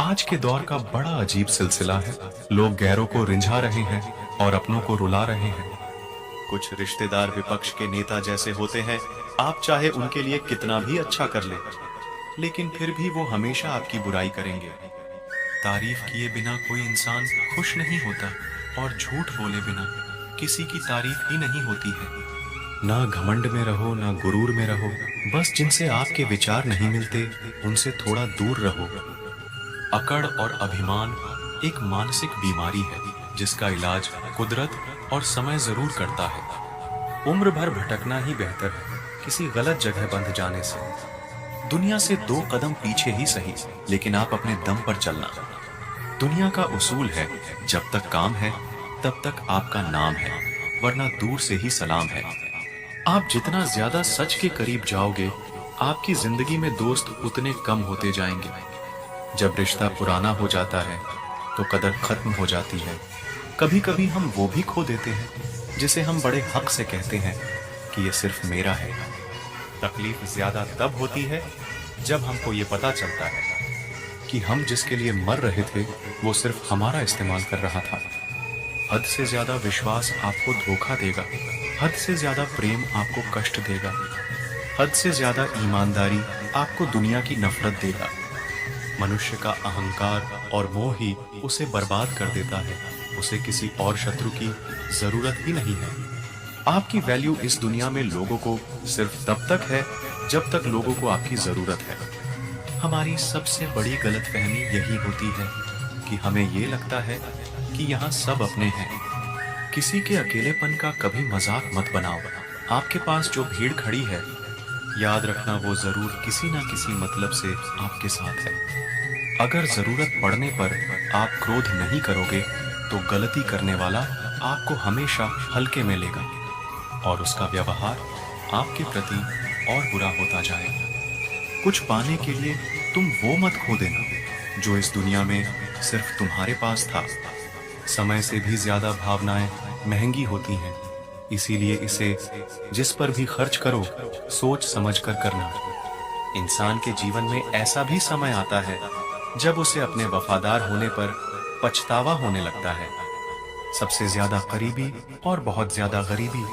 आज के दौर का बड़ा अजीब सिलसिला है। लोग गैरों को रिंझा रहे हैं और अपनों को रुला रहे हैं। कुछ रिश्तेदार विपक्ष के नेता जैसे होते हैं, आप चाहे उनके लिए कितना भी अच्छा कर ले, लेकिन फिर भी वो हमेशा आपकी बुराई करेंगे। तारीफ किए बिना कोई इंसान खुश नहीं होता और झूठ बोले बिना किसी की तारीफ ही नहीं होती है। ना घमंड में रहो, ना गुरूर में रहो, बस जिनसे आपके विचार नहीं मिलते उनसे थोड़ा दूर रहो। अकड़ और अभिमान एक मानसिक बीमारी है जिसका इलाज कुदरत और समय जरूर करता है। उम्र भर भटकना ही बेहतर है किसी गलत जगह बंध जाने से। दुनिया से 2 कदम पीछे ही सही, लेकिन आप अपने दम पर चलना। दुनिया का उसूल है, जब तक काम है तब तक आपका नाम है, वरना दूर से ही सलाम है। आप जितना ज्यादा सच के करीब जाओगे, आपकी जिंदगी में दोस्त उतने कम होते जाएंगे। जब रिश्ता पुराना हो जाता है तो कदर खत्म हो जाती है। कभी कभी हम वो भी खो देते हैं जिसे हम बड़े हक से कहते हैं कि ये सिर्फ मेरा है। तकलीफ ज्यादा तब होती है जब हमको ये पता चलता है कि हम जिसके लिए मर रहे थे वो सिर्फ हमारा इस्तेमाल कर रहा था। हद से ज्यादा विश्वास आपको धोखा देगा, हद से ज्यादा प्रेम आपको कष्ट देगा, हद से ज्यादा ईमानदारी आपको दुनिया की नफरत देगा। मनुष्य का अहंकार और मोह ही उसे बर्बाद कर देता है। उसे किसी और शत्रु की जरूरत ही नहीं है। आपकी वैल्यू इस दुनिया में लोगों को सिर्फ तब तक है जब तक लोगों को आपकी जरूरत है। हमारी सबसे बड़ी गलतफहमी यही होती है कि हमें ये लगता है कि यहाँ सब अपने हैं। किसी के अकेलेपन का कभी मजाक मत बनाओ। आपके पास जो भीड़ खड़ी है, याद रखना वो जरूर किसी ना किसी मतलब से आपके साथ है। अगर जरूरत पड़ने पर आप क्रोध नहीं करोगे तो गलती करने वाला आपको हमेशा हल्के में लेगा और उसका व्यवहार आपके प्रति और बुरा होता जाएगा। कुछ पाने के लिए तुम वो मत खो देना जो इस दुनिया में सिर्फ तुम्हारे पास था। समय से भी ज्यादा भावनाएं महंगी होती हैं, इसीलिए इसे जिस पर भी खर्च करो सोच समझ कर करना। इंसान के जीवन में ऐसा भी समय आता है जब उसे अपने वफादार होने पर पछतावा होने लगता है। सबसे ज्यादा करीबी और बहुत ज्यादा गरीबी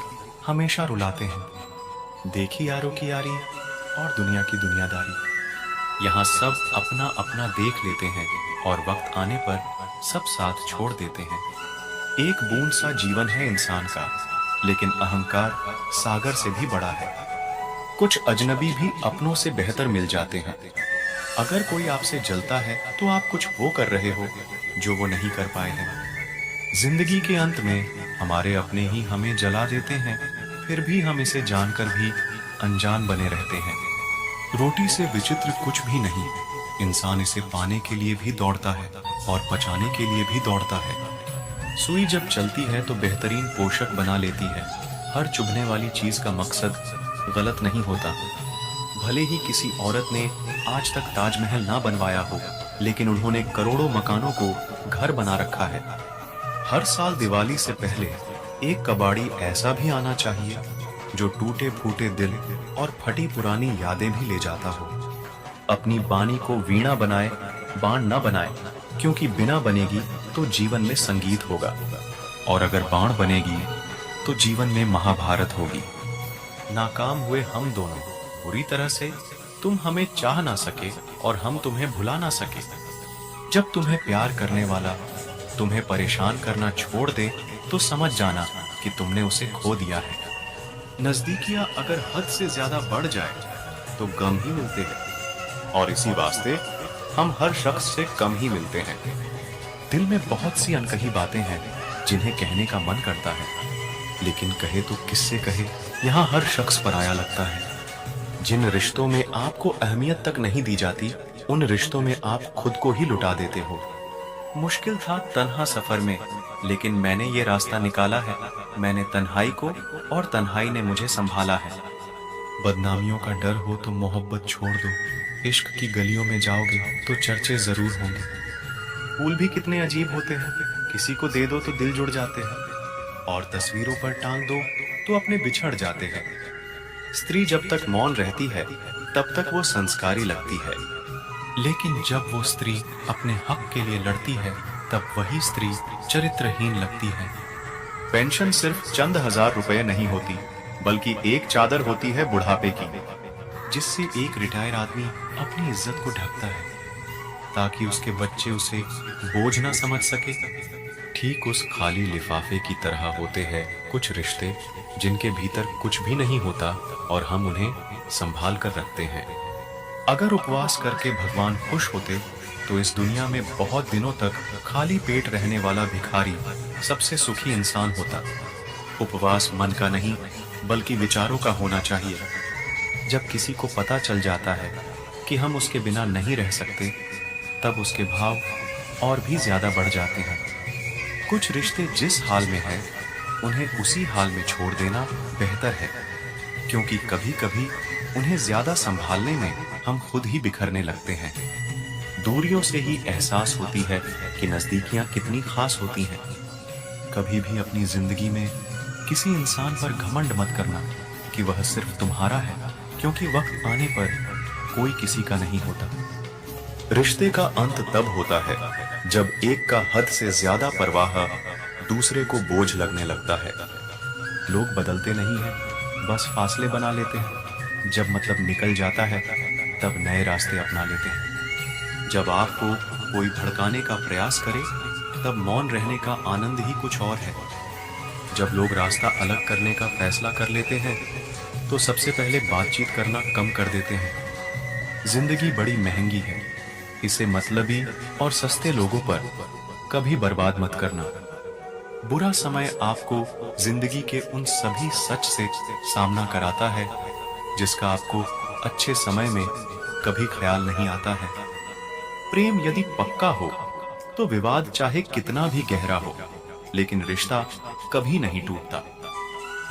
हमेशा रुलाते हैं। देखी यारों की यारी और दुनिया की दुनियादारी। यहाँ सब अपना अपना देख लेते हैं और वक्त आने पर सब साथ छोड़ देते हैं। एक बूंद सा जीवन है इंसान का, लेकिन अहंकार सागर से भी बड़ा है। कुछ अजनबी भी अपनों से बेहतर मिल जाते हैं। अगर कोई आपसे जलता है तो आप कुछ वो कर रहे हो जो वो नहीं कर पाए हैं। जिंदगी के अंत में हमारे अपने ही हमें जला देते हैं, फिर भी हम इसे जानकर भी अनजान बने रहते हैं। रोटी से विचित्र कुछ भी नहीं। इंसान इसे पाने के लिए भी दौड़ता है और पचाने के लिए भी दौड़ता है। सुई जब चलती है तो बेहतरीन पोषक बना लेती है। हर चुभने वाली चीज का मकसद गलत नहीं होता। भले ही किसी औरत ने आज तक ताजमहल ना बनवाया हो, लेकिन उन्होंने करोड़ों मकानों को घर बना रखा है। हर साल दिवाली से पहले एक कबाड़ी ऐसा भी आना चाहिए जो टूटे फूटे दिल और फटी पुरानी यादें भी ले जाता हो। अपनी बानी को वीणा बनाए, बाण न बनाए, क्योंकि बिना बनेगी तो जीवन में संगीत होगा, और अगर बाण बनेगी तो जीवन में महाभारत होगी। नाकाम हुए हम दोनों बुरी तरह से। तुम हमें चाह ना सके और हम तुम्हें भुला ना सके। जब तुम्हें प्यार करने वाला तुम्हें परेशान करना छोड़ दे तो समझ जाना कि तुमने उसे खो दिया है। नजदीकियां अगर हद से ज्यादा बढ़ जाए तो गम ही मिलते हैं, और इसी वास्ते हम हर शख्स से कम ही मिलते हैं। दिल में बहुत सी अनकही बातें हैं जिन्हें कहने का मन करता है, लेकिन कहे तो किससे कहे, यहाँ हर शख्स पराया लगता है। जिन रिश्तों में आपको अहमियत तक नहीं दी जाती, उन रिश्तों में आप खुद को ही लुटा देते हो। मुश्किल था तन्हा सफर में, लेकिन मैंने ये रास्ता निकाला है। मैंने तन्हाई को और तन्हाई ने मुझे संभाला है। बदनामियों का डर हो तो मोहब्बत छोड़ दो। इश्क की गलियों में जाओगे तो चर्चे जरूर होंगे। फूल भी कितने अजीब होते हैं, किसी को दे दो तो दिल जुड़ जाते हैं, और तस्वीरों पर टांग दो तो अपने बिछड़ जाते हैं। स्त्री जब तक मौन रहती है तब तक वो संस्कारी लगती है, लेकिन जब वो स्त्री अपने हक के लिए लड़ती है तब वही स्त्री चरित्रहीन लगती है। पेंशन सिर्फ चंद हजार रुपए नहीं होती, बल्कि एक चादर होती है बुढ़ापे की, जिससे एक रिटायर आदमी अपनी इज्जत को ढकता है ताकि उसके बच्चे उसे बोझ ना समझ सके। ठीक उस खाली लिफाफे की तरह होते हैं कुछ रिश्ते जिनके भीतर कुछ भी नहीं होता और हम उन्हें संभाल कर रखते हैं। अगर उपवास करके भगवान खुश होते तो इस दुनिया में बहुत दिनों तक खाली पेट रहने वाला भिखारी सबसे सुखी इंसान होता। उपवास मन का नहीं बल्कि विचारों का होना चाहिए। जब किसी को पता चल जाता है कि हम उसके बिना नहीं रह सकते, तब उसके भाव और भी ज्यादा बढ़ जाते हैं। कुछ रिश्ते जिस हाल में है उन्हें उसी हाल में छोड़ देना बेहतर है, क्योंकि कभी कभी उन्हें ज्यादा संभालने में हम खुद ही बिखरने लगते हैं। दूरियों से ही एहसास होती है कि नजदीकियां कितनी खास होती हैं। कभी भी अपनी जिंदगी में किसी इंसान पर घमंड मत करना कि वह सिर्फ तुम्हारा है, क्योंकि वक्त आने पर कोई किसी का नहीं होता। रिश्ते का अंत तब होता है जब एक का हद से ज्यादा परवाह दूसरे को बोझ लगने लगता है। लोग बदलते नहीं हैं, बस फासले बना लेते हैं। जब मतलब निकल जाता है तब नए रास्ते अपना लेते हैं। जब आपको कोई भड़काने का प्रयास करे तब मौन रहने का आनंद ही कुछ और है। जब लोग रास्ता अलग करने का फैसला कर लेते हैं तो सबसे पहले बातचीत करना कम कर देते हैं। जिंदगी बड़ी महंगी है, इसे मतलबी और सस्ते लोगों पर कभी बर्बाद मत करना। बुरा समय आपको जिंदगी के उन सभी सच से सामना कराता है जिसका आपको अच्छे समय में कभी ख्याल नहीं आता है। प्रेम यदि पक्का हो तो विवाद चाहे कितना भी गहरा हो, लेकिन रिश्ता कभी नहीं टूटता।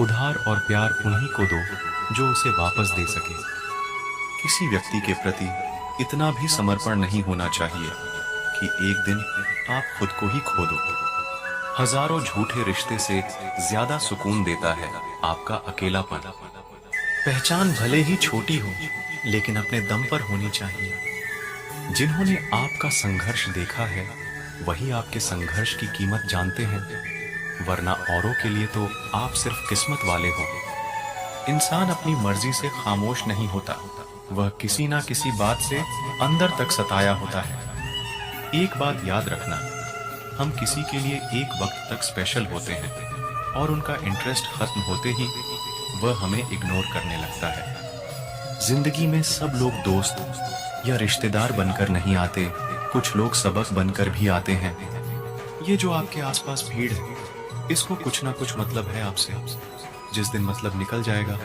उधार और प्यार उन्हीं को दो जो उसे वापस दे सके। किसी व्यक्ति के प्रति इतना भी समर्पण नहीं होना चाहिए कि एक दिन आप खुद को ही खो दो। हजारों झूठे रिश्ते से ज्यादा सुकून देता है आपका अकेलापन। पहचान भले ही छोटी हो, लेकिन अपने दम पर होनी चाहिए। जिन्होंने आपका संघर्ष देखा है वही आपके संघर्ष की कीमत जानते हैं, वरना औरों के लिए तो आप सिर्फ किस्मत वाले हो। इंसान अपनी मर्जी से खामोश नहीं होता, वह किसी ना किसी बात से अंदर तक सताया होता है। एक बात याद रखना, हम किसी के लिए एक वक्त तक स्पेशल होते हैं और उनका इंटरेस्ट खत्म होते ही वह हमें इग्नोर करने लगता है। जिंदगी में सब लोग दोस्त या रिश्तेदार बनकर नहीं आते, कुछ लोग सबक बनकर भी आते हैं। ये जो आपके आसपास भीड़ है, इसको कुछ ना कुछ मतलब है आपसे। जिस दिन मतलब निकल जाएगा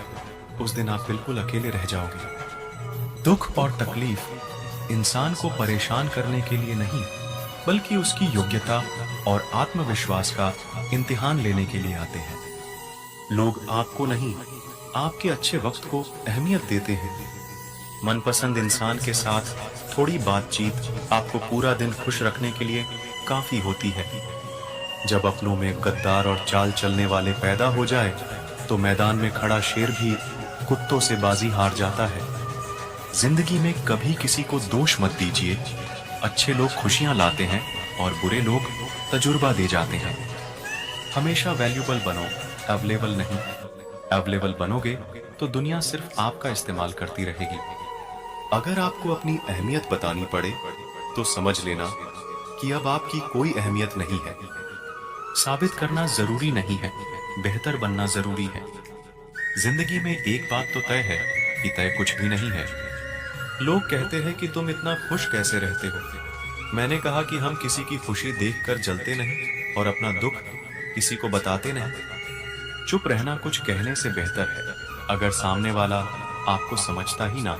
उस दिन आप बिल्कुल अकेले रह जाओगे। दुख और तकलीफ इंसान को परेशान करने के लिए नहीं, बल्कि उसकी योग्यता और आत्मविश्वास का इम्तिहान लेने के लिए आते हैं। लोग आपको नहीं, आपके अच्छे वक्त को अहमियत देते हैं। मनपसंद इंसान के साथ थोड़ी बातचीत आपको पूरा दिन खुश रखने के लिए काफी होती है। जब अपनों में गद्दार और चाल चलने वाले पैदा हो जाए तो मैदान में खड़ा शेर भी कुत्तों से बाजी हार जाता है। जिंदगी में कभी किसी को दोष मत दीजिए। अच्छे लोग खुशियां लाते हैं और बुरे लोग तजुर्बा दे जाते हैं। हमेशा वैल्यूबल बनो, अवेलेबल नहीं। अवेलेबल बनोगे तो दुनिया सिर्फ आपका इस्तेमाल करती रहेगी। अगर आपको अपनी अहमियत बतानी पड़े तो समझ लेना कि अब आपकी कोई अहमियत नहीं है। साबित करना जरूरी नहीं है, बेहतर बनना जरूरी है। जिंदगी में एक बात तो तय है कि तय कुछ भी नहीं है। लोग कहते हैं कि तुम इतना खुश कैसे रहते हो। मैंने कहा कि हम किसी की खुशी देखकर जलते नहीं और अपना दुख किसी को बताते नहीं। चुप रहना कुछ कहने से बेहतर है, अगर सामने वाला आपको समझता ही ना।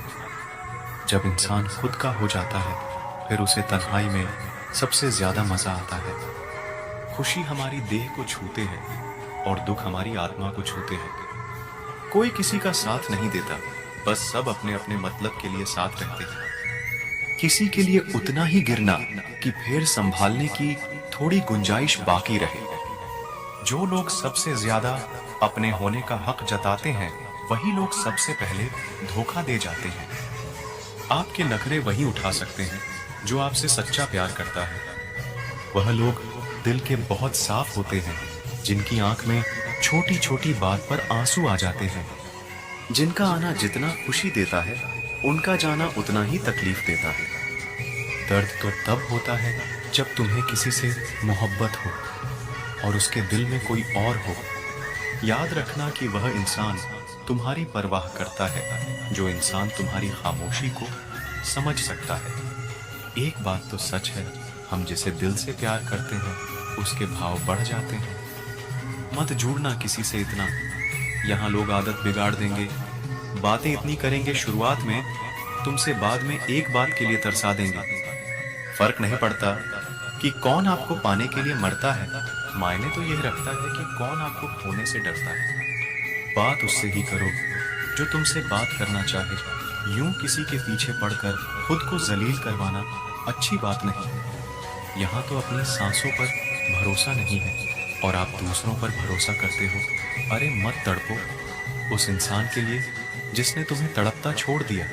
जब इंसान खुद का हो जाता है फिर उसे तन्हाई में सबसे ज्यादा मजा आता है। खुशी हमारी देह को छूते हैं और दुख हमारी आत्मा को छूते हैं। कोई किसी का साथ नहीं देता, बस सब अपने अपने मतलब के लिए साथ रहते हैं। किसी के लिए उतना ही गिरना कि फिर संभालने की थोड़ी गुंजाइश बाकी रहे। जो लोग सबसे ज्यादा अपने होने का हक जताते हैं वही लोग सबसे पहले धोखा दे जाते हैं। आपके नखरे वही उठा सकते हैं जो आपसे सच्चा प्यार करता है। वह लोग दिल के बहुत साफ होते हैं, जिनकी आंख में छोटी छोटी बात पर आंसू आ जाते हैं। जिनका आना जितना खुशी देता है, उनका जाना उतना ही तकलीफ देता है। दर्द तो तब होता है जब तुम्हें किसी से मोहब्बत हो और उसके दिल में कोई और हो। याद रखना कि वह इंसान तुम्हारी परवाह करता है, जो इंसान तुम्हारी खामोशी को समझ सकता है। एक बात तो सच है, हम जिसे दिल से प्यार करते हैं उसके भाव बढ़ जाते हैं। मत जुड़ना किसी से इतना, यहाँ लोग आदत बिगाड़ देंगे। बातें इतनी करेंगे शुरुआत में, तुमसे बाद में एक बात के लिए तरसा देंगे। फर्क नहीं पड़ता कि कौन आपको पाने के लिए मरता है, मायने तो यह रखता है कि कौन आपको खोने से डरता है। बात उससे ही करो जो तुमसे बात करना चाहे। यूं किसी के पीछे पड़कर खुद को जलील करवाना अच्छी बात नहीं। यहाँ तो अपनी सांसों पर भरोसा नहीं है और आप दूसरों पर भरोसा करते हो। अरे मत तड़पो उस इंसान के लिए जिसने तुम्हें तड़पता छोड़ दिया।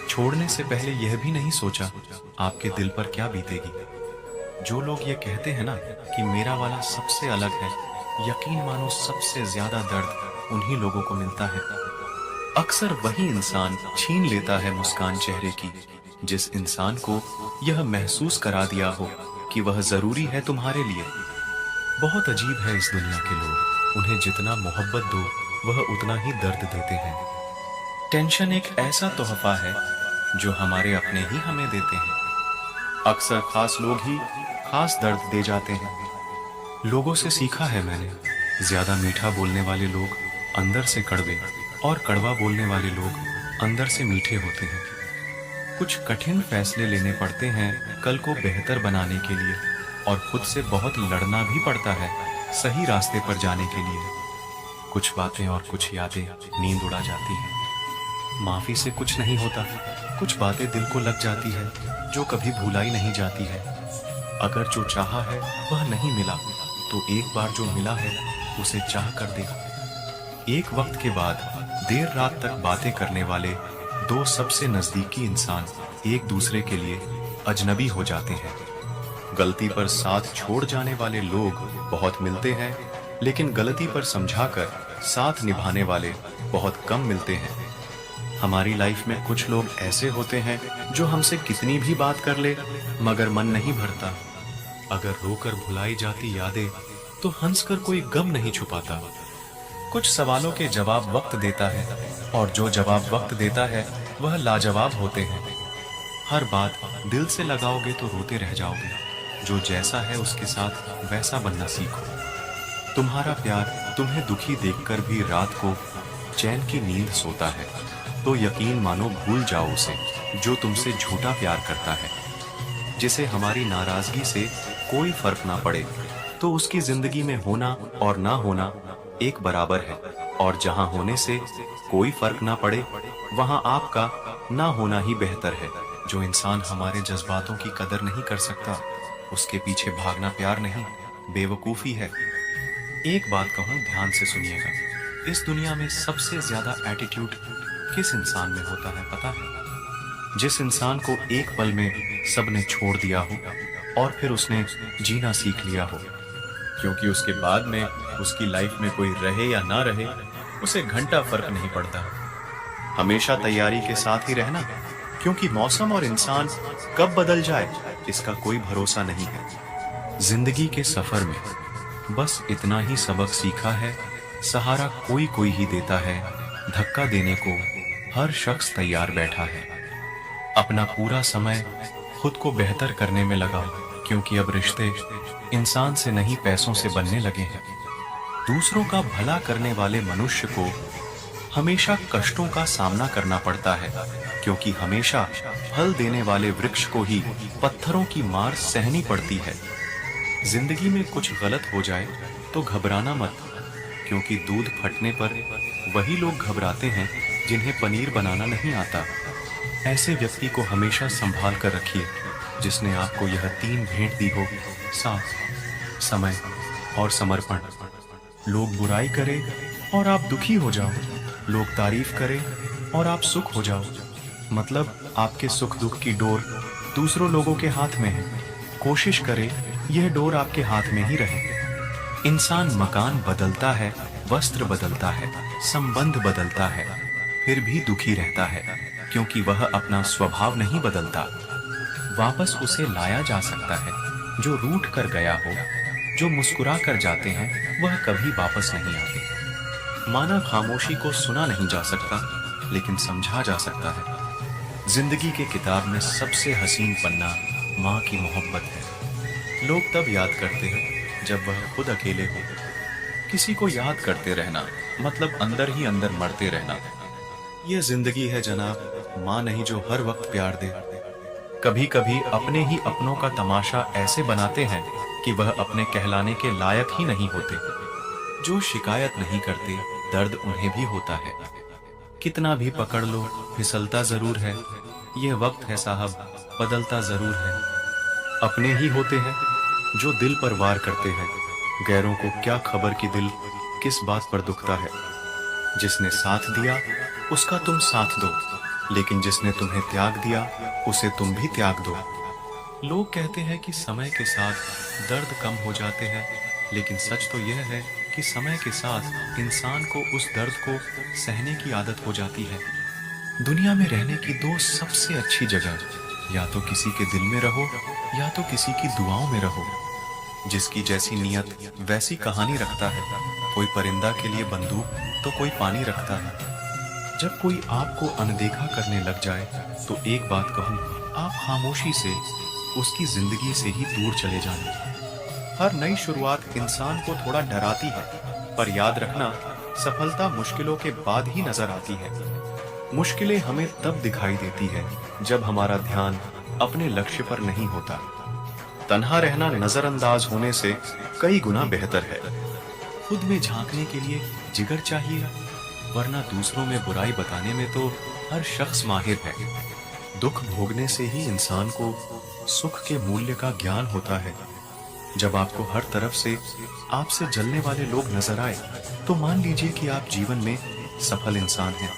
छोड़ने से पहले यह भी नहीं सोचा आपके दिल पर क्या बीतेगी। जो लोग ये कहते हैं ना कि मेरा वाला सबसे अलग है, यकीन मानो सबसे ज्यादा दर्द उन्हीं लोगों को मिलता है। अक्सर वही इंसान छीन लेता है मुस्कान चेहरे की, जिस इंसान को यह महसूस करा दिया हो कि वह जरूरी है तुम्हारे लिए। बहुत अजीब है इस दुनिया के लोग, उन्हें जितना मोहब्बत दो वह उतना ही दर्द देते हैं। टेंशन एक ऐसा तोहफा है जो हमारे अपने ही हमें देते हैं। अक्सर खास लोग ही खास दर्द दे जाते हैं। लोगों से सीखा है मैंने, ज्यादा मीठा बोलने वाले लोग अंदर से कड़वे और कड़वा बोलने वाले लोग अंदर से मीठे होते हैं। कुछ कठिन फैसले लेने पड़ते हैं कल को बेहतर बनाने के लिए, और खुद से बहुत लड़ना भी पड़ता है सही रास्ते पर जाने के लिए। कुछ बातें और कुछ यादें नींद उड़ा जाती हैं। माफी से कुछ नहीं होता, कुछ बातें दिल को लग जाती है जो कभी भुलाई नहीं जाती है। अगर जो चाहा है वह नहीं मिला तो एक बार जो मिला है उसे चाह कर देखो। एक वक्त के बाद देर रात तक बातें करने वाले दो सबसे नजदीकी इंसान एक दूसरे के लिए अजनबी हो जाते हैं। गलती पर साथ छोड़ जाने वाले लोग बहुत मिलते हैं, लेकिन गलती पर समझाकर साथ निभाने वाले बहुत कम मिलते हैं। हमारी लाइफ में कुछ लोग ऐसे होते हैं जो हमसे कितनी भी बात कर ले मगर मन नहीं भरता। अगर रोकर भुलाई जाती यादें तो हंसकर कोई गम नहीं छुपाता। कुछ सवालों के जवाब वक्त देता है और जो जवाब वक्त देता है वह लाजवाब होते हैं। हर बात दिल से लगाओगे तो रोते रह जाओगे। जो जैसा है उसके साथ वैसा बनना सीखो। तुम्हारा प्यार तुम्हें दुखी देखकर भी रात को चैन की नींद सोता है, तो यकीन मानो भूल जाओ उसे जो तुमसे झूठा प्यार करता है। जिसे हमारी नाराजगी से कोई फर्क ना पड़े, तो उसकी जिंदगी में होना और ना होना एक बराबर है। और जहां होने से कोई फर्क ना पड़े, वहां आपका ना होना ही बेहतर है। जो इंसान हमारे जज्बातों की कदर नहीं कर सकता, उसके पीछे भागना प्यार नहीं, बेवकूफी है। एक बात कहूं, ध्यान से सुनिएगा। इस दुनिया में सबसे ज्यादा एटीट्यूड किस इंसान में होता है पता है? जिस इंसान को एक पल में सबने छोड़ दिया हो और फिर उसने जीना सीख लिया हो। क्योंकि उसके बाद में उसकी लाइफ में कोई रहे या ना रहे, उसे घंटा फर्क नहीं पड़ता। हमेशा तैयारी के साथ ही रहना, क्योंकि मौसम और इंसान कब बदल जाए इसका कोई भरोसा नहीं है। जिंदगी के सफर में बस इतना ही सबक सीखा है, सहारा कोई कोई ही देता है, धक्का देने को हर शख्स तैयार बैठा है। अपना पूरा समय खुद को बेहतर करने में लगाओ, क्योंकि अब रिश्ते इंसान से नहीं पैसों से बनने लगे हैं। दूसरों का भला करने वाले मनुष्य को हमेशा कष्टों का सामना करना पड़ता है, क्योंकि हमेशा फल देने वाले वृक्ष को ही पत्थरों की मार सहनी पड़ती है। जिंदगी में कुछ गलत हो जाए तो घबराना मत, क्योंकि दूध फटने पर वही लोग घबराते हैं जिन्हें पनीर बनाना नहीं आता। ऐसे व्यक्ति को हमेशा संभाल कर रखिए जिसने आपको यह 3 भेंट दी हो, साथ, समय और समर्पण। लोग बुराई करें और आप दुखी हो जाओ, लोग तारीफ करें और आप सुख हो जाओ। मतलब आपके सुख दुख की डोर दूसरों लोगों के हाथ में है। कोशिश करे यह डोर आपके हाथ में ही रहे। इंसान मकान बदलता है, वस्त्र बदलता है, संबंध बदलता है, फिर भी दुखी रहता है, क्योंकि वह अपना स्वभाव नहीं बदलता। वापस उसे लाया जा सकता है जो रूठ कर गया हो। जो मुस्कुरा कर जाते हैं वह कभी वापस नहीं आते। माना खामोशी को सुना नहीं जा सकता, लेकिन समझा जा सकता है। जिंदगी के किताब में सबसे हसीन पन्ना माँ की मोहब्बत है। लोग तब याद करते हैं जब वह खुद अकेले हो। किसी को याद करते रहना मतलब अंदर ही अंदर मरते रहना। यह जिंदगी है जनाब, माँ नहीं जो हर वक्त प्यार दे। कभी कभी अपने ही अपनों का तमाशा ऐसे बनाते हैं कि वह अपने कहलाने के लायक ही नहीं होते। जो शिकायत नहीं करते, दर्द उन्हें भी होता है। कितना भी पकड़ लो, फिसलता जरूर है। यह वक्त है साहब, बदलता जरूर है। अपने ही होते हैं जो दिल पर वार करते हैं। गैरों को क्या खबर कि दिल किस बात पर दुखता है। जिसने साथ दिया उसका तुम साथ दो, लेकिन जिसने तुम्हें त्याग दिया उसे तुम भी त्याग दो। लोग कहते हैं कि समय के साथ दर्द कम हो जाते हैं, लेकिन सच तो यह है कि समय के साथ इंसान को उस दर्द को सहने की आदत हो जाती है। दुनिया में रहने की दो सबसे अच्छी जगह, या तो किसी के दिल में रहो या तो किसी की दुआओं में रहो। जिसकी जैसी नीयत वैसी कहानी रखता है। कोई परिंदा के लिए बंदूक तो कोई पानी रखता है। जब कोई आपको अनदेखा करने लग जाए तो एक बात कहूं, आप खामोशी से उसकी जिंदगी से ही दूर चले जाएं। हर नई शुरुआत इंसान को थोड़ा डराती है, पर याद रखना सफलता मुश्किलों के बाद ही नजर आती है। मुश्किलें हमें तब दिखाई देती है जब हमारा ध्यान अपने लक्ष्य पर नहीं होता। तन्हा रहना नजरअंदाज होने से कई गुना बेहतर है। खुद में झांकने के लिए जिगर चाहिए, वरना दूसरों में बुराई बताने में तो हर शख्स माहिर है। दुख भोगने से ही इंसान को सुख के मूल्य का ज्ञान होता है। जब आपको हर तरफ से आपसे जलने वाले लोग नजर आए तो मान लीजिए कि आप जीवन में सफल इंसान हैं।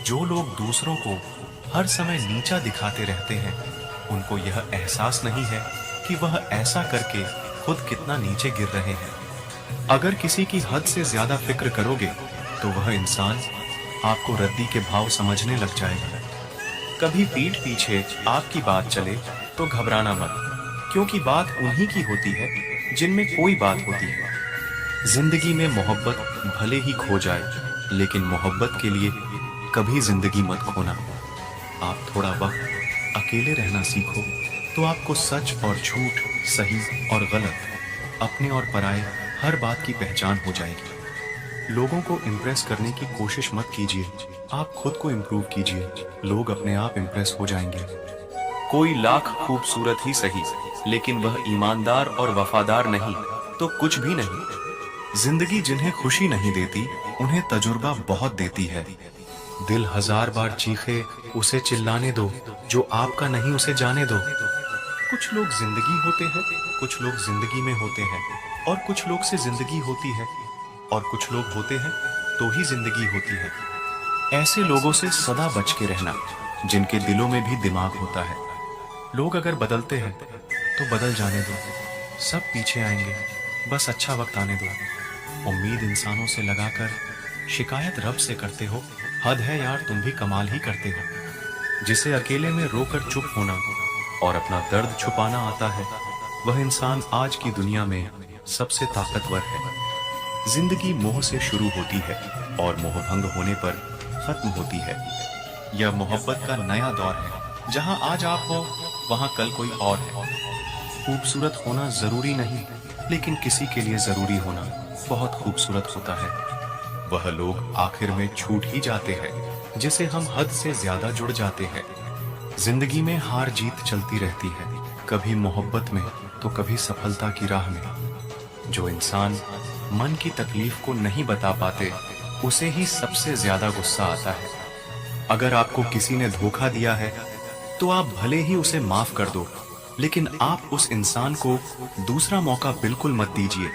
जो लोग दूसरों को हर समय नीचा दिखाते रहते हैं, उनको यह एहसास नहीं है कि वह ऐसा करके खुद कितना नीचे गिर रहे हैं। अगर किसी की हद से ज्यादा फिक्र करोगे तो वह इंसान आपको रद्दी के भाव समझने लग जाएगा। कभी पीठ पीछे आपकी बात चले तो घबराना मत, क्योंकि बात उन्हीं की होती है जिनमें कोई बात होती है। जिंदगी में मोहब्बत भले ही खो जाए, लेकिन मोहब्बत के लिए कभी जिंदगी मत खोना। आप थोड़ा वक्त अकेले रहना सीखो तो आपको सच और झूठ, सही और गलत, अपने और पराये हर बात की पहचान हो जाएगी। लोगों को इम्प्रेस करने की कोशिश मत कीजिए, आप खुद को इम्प्रूव कीजिए। लोग अपने आप इम्प्रेस हो जाएंगे। कोई लाख खूबसूरत ही सही, लेकिन वह ईमानदार और वफादार नहीं तो कुछ भी नहीं। जिंदगी जिन्हें खुशी नहीं देती, उन्हें तजुर्बा बहुत देती है। दिल हजार बार चीखे, उसे चिल्लाने दो। जो आपका नहीं उसे जाने दो। कुछ लोग जिंदगी होते हैं, कुछ लोग जिंदगी में होते हैं, और कुछ लोग से जिंदगी होती है, और कुछ लोग होते हैं तो ही जिंदगी होती है। ऐसे लोगों से सदा बच के रहना जिनके दिलों में भी दिमाग होता है। लोग अगर बदलते हैं तो बदल जाने दो, सब पीछे आएंगे, बस अच्छा वक्त आने दो। उम्मीद इंसानों से लगाकर शिकायत रब से करते हो, हद है यार, तुम भी कमाल ही करते हो। जिसे अकेले में रोकर चुप होना और अपना दर्द छुपाना आता है, वह इंसान आज की दुनिया में सबसे ताकतवर है। जिंदगी मोह से शुरू होती है और मोह भंग होने पर खत्म होती है। यह मोहब्बत का नया दौर है, जहां आज आप हो वहां कल कोई और है। खूबसूरत होना जरूरी नहीं, लेकिन किसी के लिए जरूरी होना बहुत खूबसूरत होता है। वह लोग आखिर में छूट ही जाते हैं जिसे हम हद से ज्यादा जुड़ जाते हैं। जिंदगी में हार जीत चलती रहती है, कभी मोहब्बत में तो कभी सफलता की राह में। जो इंसान मन की तकलीफ को नहीं बता पाते, उसे ही सबसे ज्यादा गुस्सा आता है। अगर आपको किसी ने धोखा दिया है तो आप भले ही उसे माफ कर दो, लेकिन आप उस इंसान को दूसरा मौका बिल्कुल मत दीजिए।